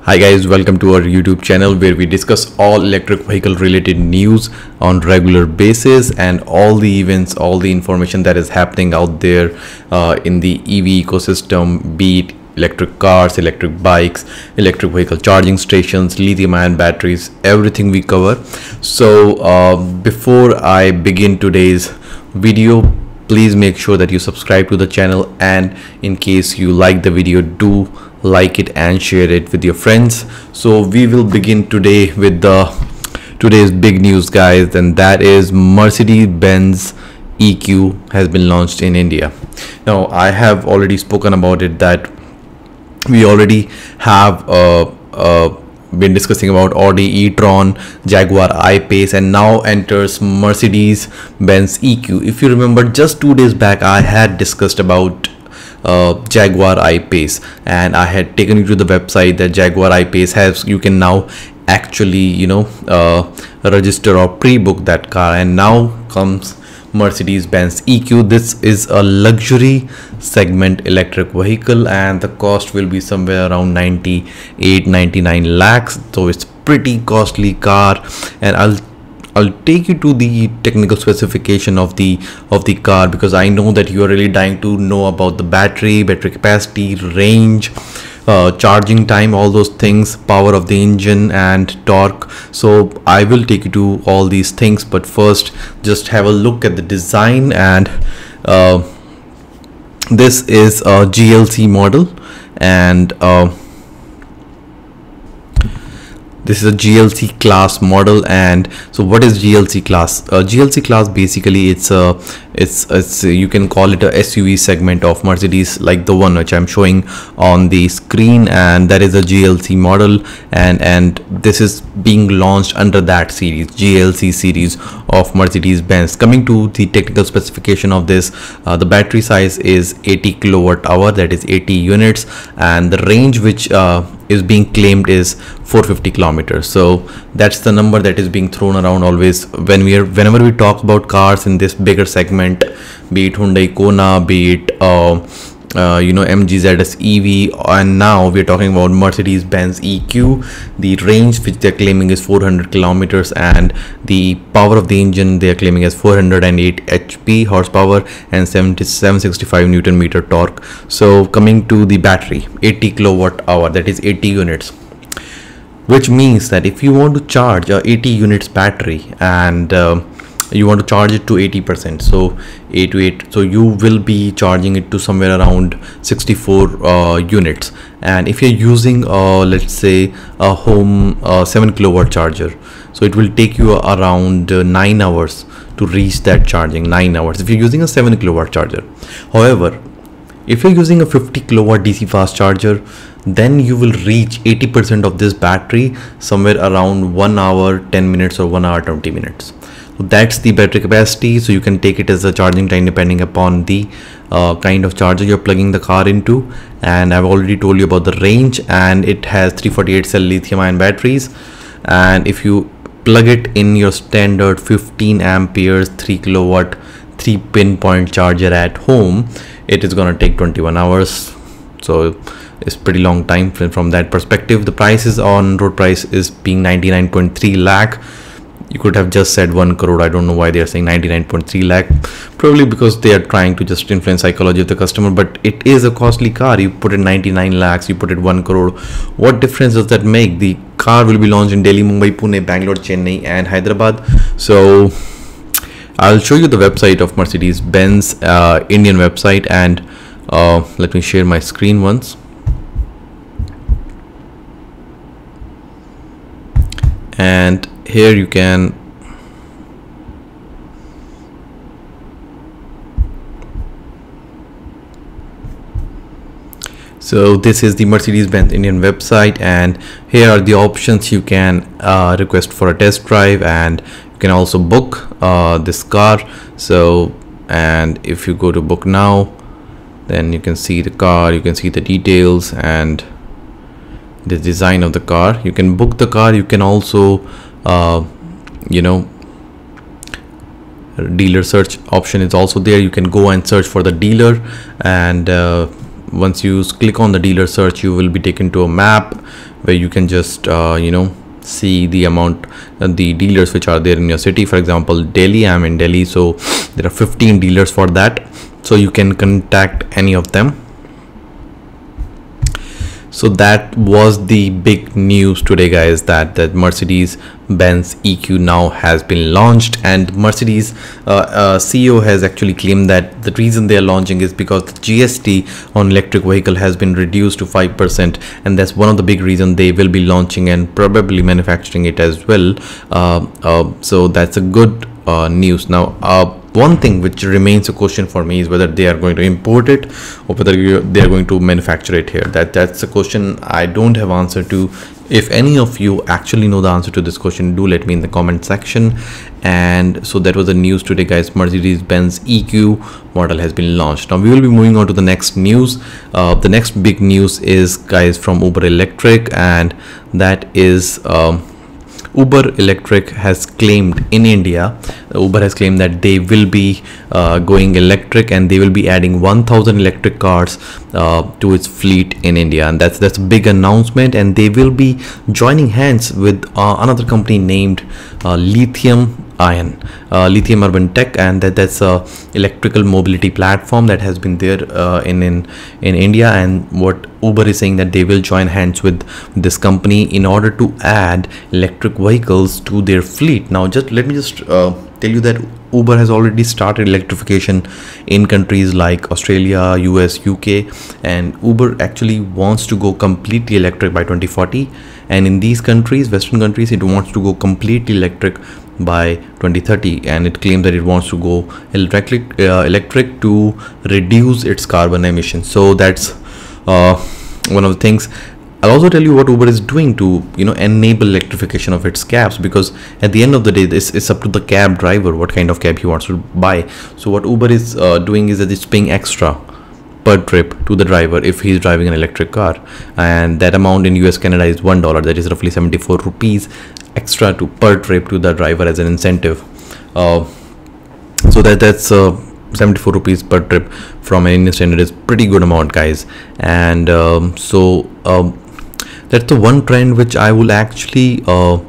Hi guys, welcome to our YouTube channel where we discuss all electric vehicle related news on regular basis and all the events, all the information that is happening out there in the EV ecosystem, be it electric cars, electric bikes, electric vehicle charging stations, lithium ion batteries, everything we cover. So before I begin today's video, please make sure that you subscribe to the channel, and in case you like the video, do like it and share it with your friends. So we will begin today with today's big news, guys, and that is Mercedes-Benz EQ has been launched in India. Now I have already spoken about it, that we already have been discussing about Audi e-tron, Jaguar I-Pace, and now enters Mercedes-Benz EQ. If you remember, just 2 days back I had discussed about Jaguar I-Pace, and I had taken you to the website that Jaguar I-Pace has. You can now actually register or pre-book that car, and now comes Mercedes-Benz EQ. This is a luxury segment electric vehicle, and the cost will be somewhere around 98-99 lakhs. So it's pretty costly car, and I'll take you to the technical specification of the car, because I know that you are really dying to know about the battery capacity, range, charging time, all those things, power of the engine and torque. So I will take you to all these things, but first just have a look at the design. And this is a GLC model, and this is a GLC class model. And so what is GLC class? GLC class, basically it's you can call it a SUV segment of Mercedes, like the one which I'm showing on the screen, and that is a GLC model, and this is being launched under that series, GLC series of Mercedes-Benz. Coming to the technical specification of this, the battery size is 80 kilowatt hour, that is 80 units, and the range which is being claimed is 450 kilometers. So that's the number that is being thrown around always whenever we talk about cars in this bigger segment, be it Hyundai Kona, be it MG ZS EV, and now we're talking about Mercedes-Benz EQ. The range which they're claiming is 400 kilometers, and the power of the engine they're claiming as 408 HP horsepower and 765 Newton meter torque. So coming to the battery, 80 kilowatt hour, that is 80 units, which means that if you want to charge a 80 units battery and you want to charge it to 80%, so 8 to 8, so you will be charging it to somewhere around 64 units. And if you're using let's say a home 7 kilowatt charger, so it will take you around 9 hours to reach that charging. 9 hours if you're using a 7 kilowatt charger. However, if you're using a 50 kilowatt DC fast charger, then you will reach 80% of this battery somewhere around 1 hour 10 minutes or 1 hour 20 minutes. So that's the battery capacity. So you can take it as a charging time depending upon the kind of charger you're plugging the car into. And I've already told you about the range, and it has 348 cell lithium ion batteries, and if you plug it in your standard 15 amperes 3 kilowatt 3 pinpoint charger at home, it is gonna take 21 hours. So it's pretty long time from that perspective. The prices on road price is being 99.3 lakh. You could have just said 1 crore. I don't know why they are saying 99.3 lakh. Probably because they are trying to just influence psychology of the customer, but it is a costly car. You put it 99 lakhs, you put it 1 crore. What difference does that make? The car will be launched in Delhi, Mumbai, Pune, Bangalore, Chennai and Hyderabad. So I'll show you the website of Mercedes-Benz, Indian website, and let me share my screen once. And here you can so this is the Mercedes-Benz Indian website, and here are the options. You can request for a test drive, and you can also book this car. So, and if you go to book now, then you can see the car, you can see the details and the design of the car. You can book the car. You can also dealer search option is also there. You can go and search for the dealer, and once you click on the dealer search, you will be taken to a map where you can just see the amount, the dealers which are there in your city. For example, Delhi, I'm in Delhi, so there are 15 dealers for that, so you can contact any of them. So that was the big news today, guys, that Mercedes Benz EQ now has been launched, and Mercedes CEO has actually claimed that the reason they are launching is because the GST on electric vehicle has been reduced to 5%, and that's one of the big reasons they will be launching and probably manufacturing it as well. So that's a good news. Now one thing which remains a question for me is whether they are going to import it or whether they are going to manufacture it here. That's a question I don't have answer to. If any of you actually know the answer to this question, do let me in the comment section. And so that was the news today, guys. Mercedes-Benz EQ model has been launched. Now we will be moving on to the next news. The next big news is, guys, from Uber Electric, and that is Uber Electric has claimed in India, Uber has claimed that they will be going electric, and they will be adding 1,000 electric cars to its fleet in India, and that's a big announcement. And they will be joining hands with another company named Lithium Urban Tech, and that's a electrical mobility platform that has been there in India. And what Uber is saying that they will join hands with this company in order to add electric vehicles to their fleet. Now let me tell you that Uber has already started electrification in countries like Australia, US, UK, and Uber actually wants to go completely electric by 2040. And in these countries, Western countries, it wants to go completely electric by 2030, and it claims that it wants to go electric to reduce its carbon emissions. So that's one of the things. I'll also tell you what Uber is doing to enable electrification of its cabs, because at the end of the day, it's up to the cab driver what kind of cab he wants to buy. So what Uber is doing is that it's paying extra per trip to the driver if he's driving an electric car, and that amount in US Canada is $1, that is roughly 74 rupees extra per trip to the driver as an incentive. So that's 74 rupees per trip from an Indian standard is pretty good amount, guys. And so that's the one trend which I will actually one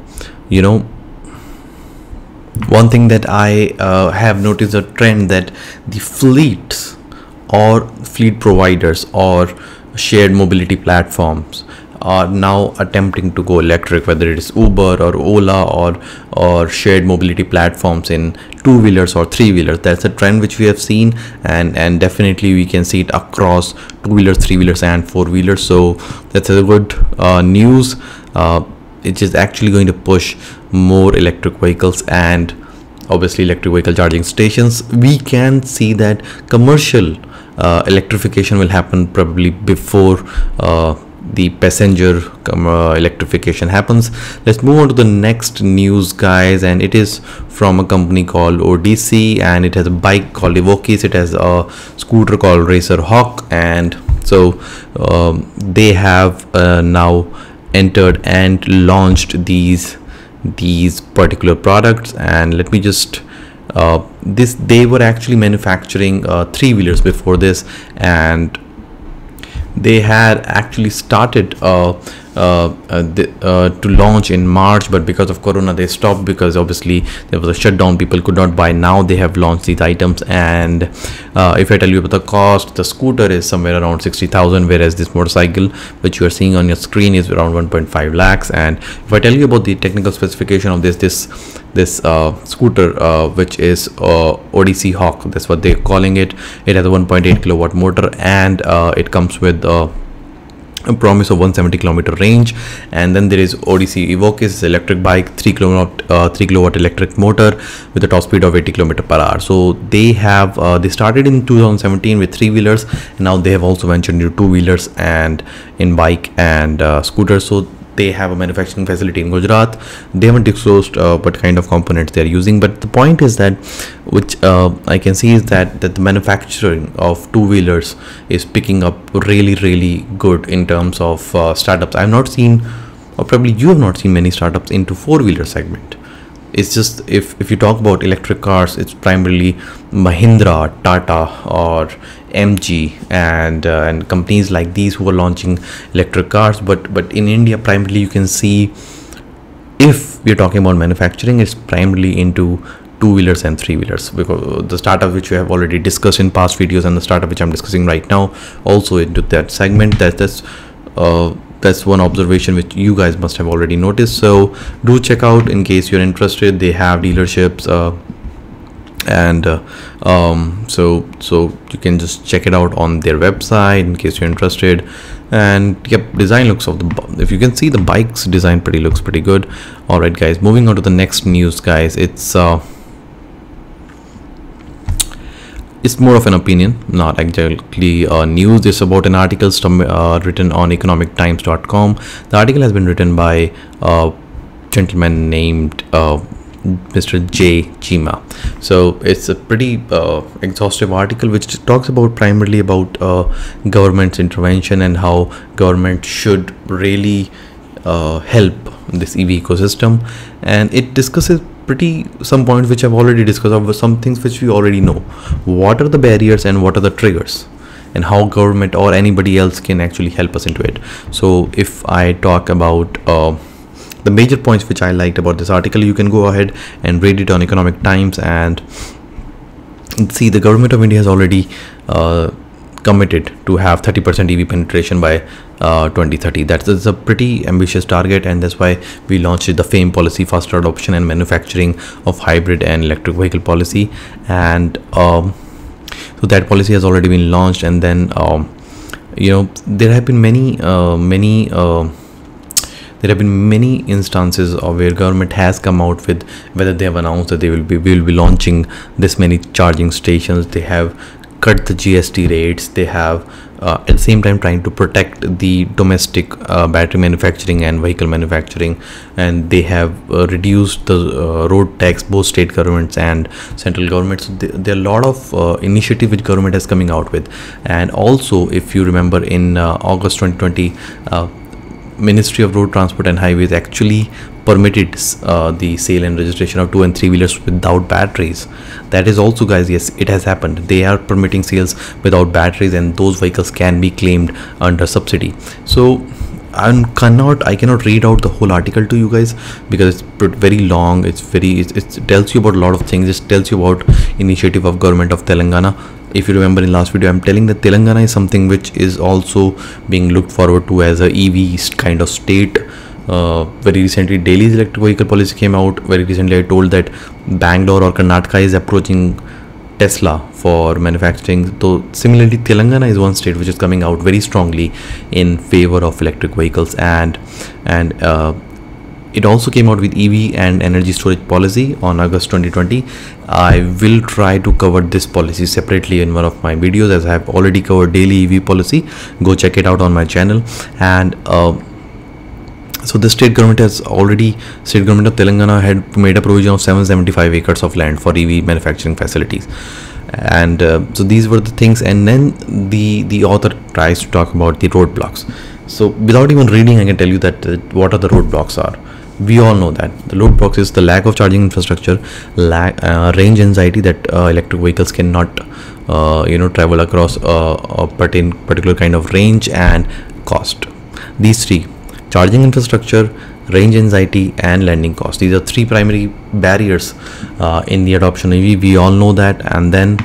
thing that I have noticed, a trend that the fleets or fleet providers or shared mobility platforms are now attempting to go electric, whether it is Uber or Ola or shared mobility platforms in two-wheelers or three-wheelers. That's a trend which we have seen, and definitely we can see it across two-wheelers, three-wheelers and four-wheelers. So that's a good news. It is actually going to push more electric vehicles and obviously electric vehicle charging stations. We can see that commercial electrification will happen probably before the passenger electrification happens. Let's move on to the next news, guys, and it is from a company called Odysee, and it has a bike called Evokis, it has a scooter called Racer Hawk, and so they have now entered and launched these particular products. And let me just they were actually manufacturing three-wheelers before this, and they had actually started to launch in March, but because of Corona they stopped, because obviously there was a shutdown, people could not buy. Now they have launched these items, and if I tell you about the cost, the scooter is somewhere around 60,000, whereas this motorcycle which you are seeing on your screen is around 1.5 lakhs. And if I tell you about the technical specification of this scooter, which is Odysee Hawk, that's what they're calling it. It has a 1.8 kilowatt motor, and it comes with a promise of 170 kilometer range. And then there is Odysee Evokis, electric bike, 3 kilowatt electric motor with a top speed of 80 kilometer per hour. So they have they started in 2017 with three-wheelers, and now they have also ventured into two-wheelers and in bike and scooters. So they have a manufacturing facility in Gujarat. They haven't disclosed what kind of components they are using, but the point is that which I can see is that the manufacturing of two-wheelers is picking up really good in terms of startups. I have not seen, or probably you have not seen, many startups into four-wheeler segment. it's just, if you talk about electric cars, it's primarily Mahindra, Tata, or MG, and companies like these who are launching electric cars. But in India, primarily you can see, if we're talking about manufacturing, it's primarily into two-wheelers and three-wheelers, because the startup which we have already discussed in past videos and the startup which I'm discussing right now also into that segment. That's one observation which you guys must have already noticed. So do check out in case you're interested. They have dealerships, so you can just check it out on their website in case you're interested. And yep, design looks of the, if you can see, the bike's design looks pretty good. All right guys, moving on to the next news guys. It's more of an opinion, not exactly news. It's about an article written on economictimes.com. The article has been written by a gentleman named Mr. J. Chima. So it's a pretty exhaustive article which talks about primarily about government's intervention and how government should really help this EV ecosystem, and it discusses some points which I've already discussed, of some things which we already know. What are the barriers and what are the triggers, and how government or anybody else can actually help us into it. So if I talk about the major points which I liked about this article, you can go ahead and read it on Economic Times and see the government of India has already committed to have 30% EV penetration by 2030. That's a pretty ambitious target, and that's why we launched the FAME policy, faster adoption and manufacturing of hybrid and electric vehicle policy. And so that policy has already been launched, and then there have been many instances of where government has come out with, whether they have announced that we will be launching this many charging stations, they have cut the GST rates, they have at the same time trying to protect the domestic battery manufacturing and vehicle manufacturing, and they have reduced the road tax, both state governments and central governments. So there are a lot of initiative which government is coming out with. And also, if you remember, in August 2020, Ministry of Road Transport and Highways actually permitted the sale and registration of 2 and 3 wheelers without batteries. That is also, guys, yes, it has happened. They are permitting sales without batteries, and those vehicles can be claimed under subsidy. So I cannot read out the whole article to you guys because it's very long. It tells you about a lot of things. It tells you about initiative of government of Telangana. If you remember in last video, I'm telling that Telangana is something which is also being looked forward to as a EV kind of state. Very recently, Delhi's electric vehicle policy came out. Very recently, I told that Bangalore or Karnataka is approaching Tesla for manufacturing. So similarly, Telangana is one state which is coming out very strongly in favor of electric vehicles, and it also came out with EV and energy storage policy on August 2020. I will try to cover this policy separately in one of my videos, as I have already covered daily EV policy. Go check it out on my channel. And so the state government of Telangana had made a provision of 775 acres of land for EV manufacturing facilities. And so these were the things. And then the author tries to talk about the roadblocks. So without even reading, I can tell you that what are the roadblocks are. We all know that the roadblocks is the lack of charging infrastructure, range anxiety, that electric vehicles cannot travel across a particular kind of range, and cost. These three: charging infrastructure, range anxiety, and landing cost. These are three primary barriers in the adoption of EV. We all know that. And then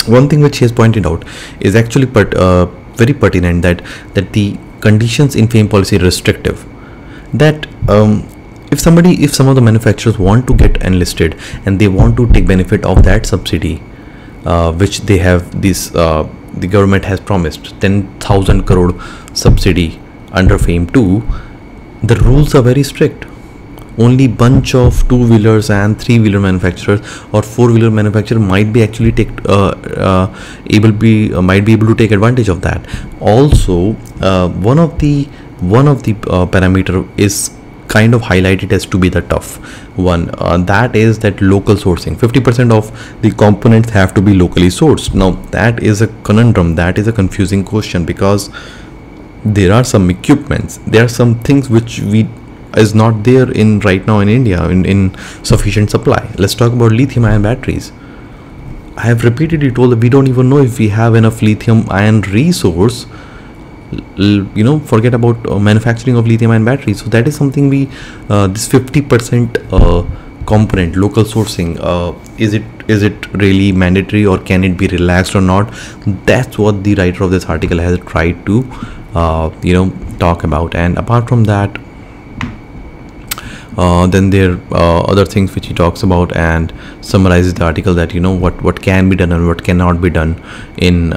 one thing which he has pointed out is actually very pertinent, that the conditions in FAME policy are restrictive. That if some of the manufacturers want to get enlisted and they want to take benefit of that subsidy, which they have the government has promised 10,000 crore subsidy under FAME 2, the rules are very strict. Only bunch of 2-wheelers and 3-wheeler manufacturers or 4-wheeler manufacturer might be actually able to take advantage of that. Also, one of the parameter is kind of highlighted as to be the tough one. That is that local sourcing. 50% of the components have to be locally sourced. Now that is a conundrum. That is a confusing question, because there are some equipments, there are some things which is not there in right now in India in sufficient supply. Let's talk about lithium ion batteries. I have repeatedly told that we don't even know if we have enough lithium ion resource. Forget about manufacturing of lithium ion batteries. So that is something we this 50% component local sourcing, is it really mandatory, or can it be relaxed or not? That's what the writer of this article has tried to talk about. And apart from that, then there are other things which he talks about and summarizes the article, that what can be done and what cannot be done in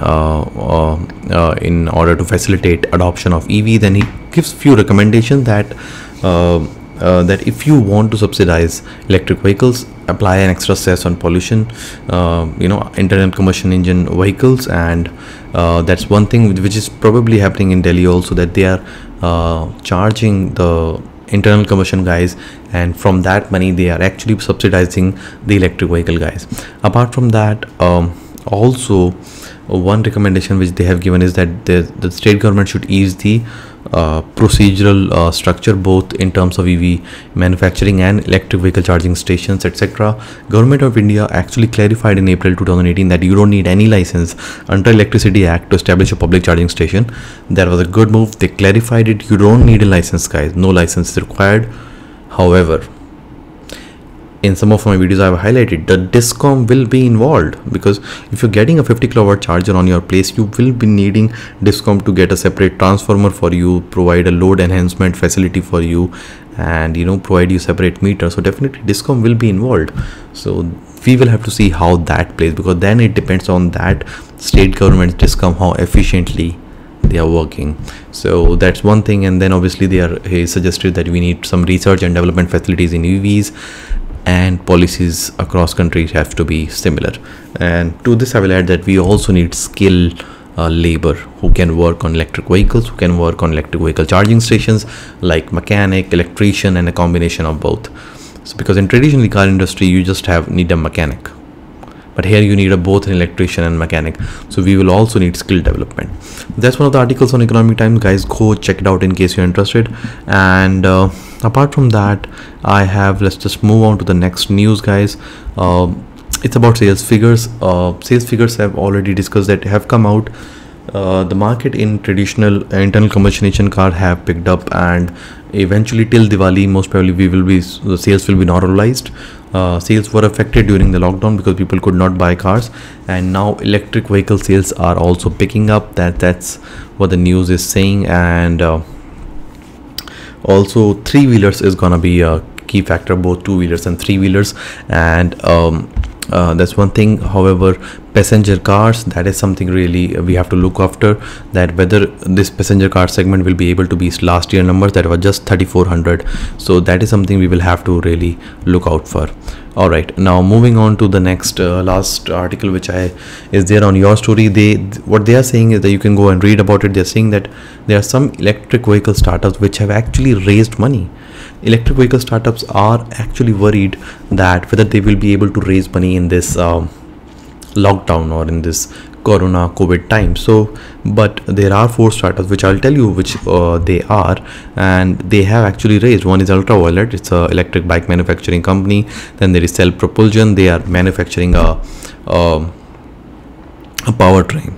order to facilitate adoption of EV. Then he gives few recommendations that if you want to subsidize electric vehicles, apply an extra cess on pollution, internal combustion engine vehicles. And that's one thing which is probably happening in Delhi also, that they are charging the internal combustion guys, and from that money they are actually subsidizing the electric vehicle guys. Apart from that, also one recommendation which they have given is that the state government should ease the procedural structure, both in terms of EV manufacturing and electric vehicle charging stations, etc. Government of India actually clarified in April 2018 that you don't need any license under Electricity Act to establish a public charging station. That was a good move. They clarified it. You don't need a license, guys. No license is required. However, in some of my videos I have highlighted the Discom will be involved, because if you're getting a 50 kilowatt charger on your place, you will be needing Discom to get a separate transformer for you, provide a load enhancement facility for you, and provide you separate meter. So definitely Discom will be involved. So we will have to see how that plays, because then it depends on that state government Discom how efficiently they are working. So that's one thing. And then obviously he suggested that we need some research and development facilities in EVs, and policies across countries have to be similar. And to this I will add that we also need skilled labor who can work on electric vehicles, who can work on electric vehicle charging stations, like mechanic, electrician, and a combination of both. So because in traditional car industry you just need a mechanic, but here you need both an electrician and mechanic. So we will also need skill development. That's one of the articles on Economic Times, guys. Go check it out in case you're interested. And apart from that, let's just move on to the next news, guys. It's about sales figures. Sales figures have already discussed that have come out. The market in traditional internal combustion engine car have picked up, and eventually till Diwali most probably the sales will be normalized. Sales were affected during the lockdown because people could not buy cars, and now electric vehicle sales are also picking up. That's what the news is saying. And also three-wheelers is gonna be a key factor, both two-wheelers and three-wheelers. And that's one thing. However, passenger cars, that is something really we have to look after, that whether this passenger car segment will be able to beat last year numbers that were just 3,400. So that is something we will have to really look out for. All right, now moving on to the next last article which is there on your story. What they are saying is that you can go and read about it. They're saying that there are some electric vehicle startups which have actually raised money. Electric vehicle startups are actually worried that whether they will be able to raise money in this lockdown or in this COVID time. So but there are 4 startups which I'll tell you which they are, and they have actually raised. One is Ultraviolet. It's a electric bike manufacturing company. Then there is Cell Propulsion. They are manufacturing a powertrain,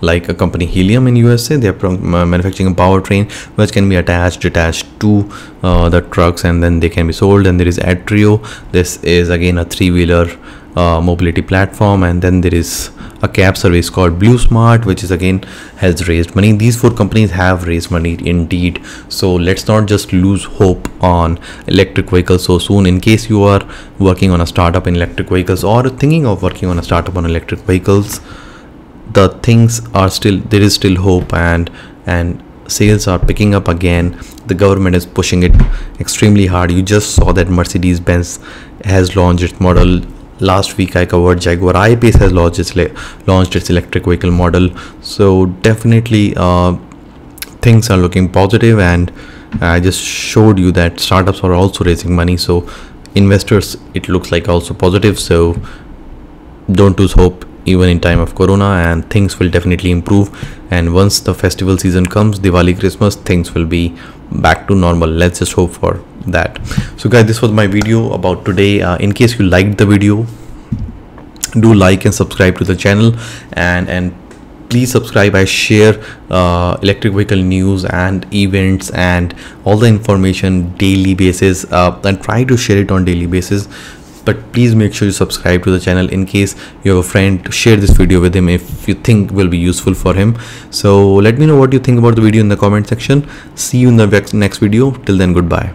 like a company Helium in USA. They are manufacturing a powertrain which can be attached to the trucks, and then they can be sold. And there is Atrio. This is again a 3-wheeler mobility platform. And then there is a cab service called Blue Smart, which is again has raised money. These 4 companies have raised money indeed. So let's not just lose hope on electric vehicles so soon. In case you are working on a startup in electric vehicles or thinking of working on a startup on electric vehicles, the things are still, there is still hope, and sales are picking up again. The government is pushing it extremely hard. You just saw that Mercedes-Benz has launched its model. Last week I covered Jaguar I-Pace has launched its electric vehicle model. So definitely things are looking positive, and I just showed you that startups are also raising money. So investors, it looks like also positive. So don't lose hope even in time of corona, and things will definitely improve. And once the festival season comes, Diwali, Christmas, things will be back to normal. Let's just hope for that. So guys, this was my video about today. In case you liked the video, do like and subscribe to the channel, and please subscribe. I share electric vehicle news and events and all the information daily basis, and try to share it on daily basis. But please make sure you subscribe to the channel. In case you have a friend, share this video with him if you think will be useful for him. So let me know what you think about the video in the comment section. See you in the next video. Till then, goodbye.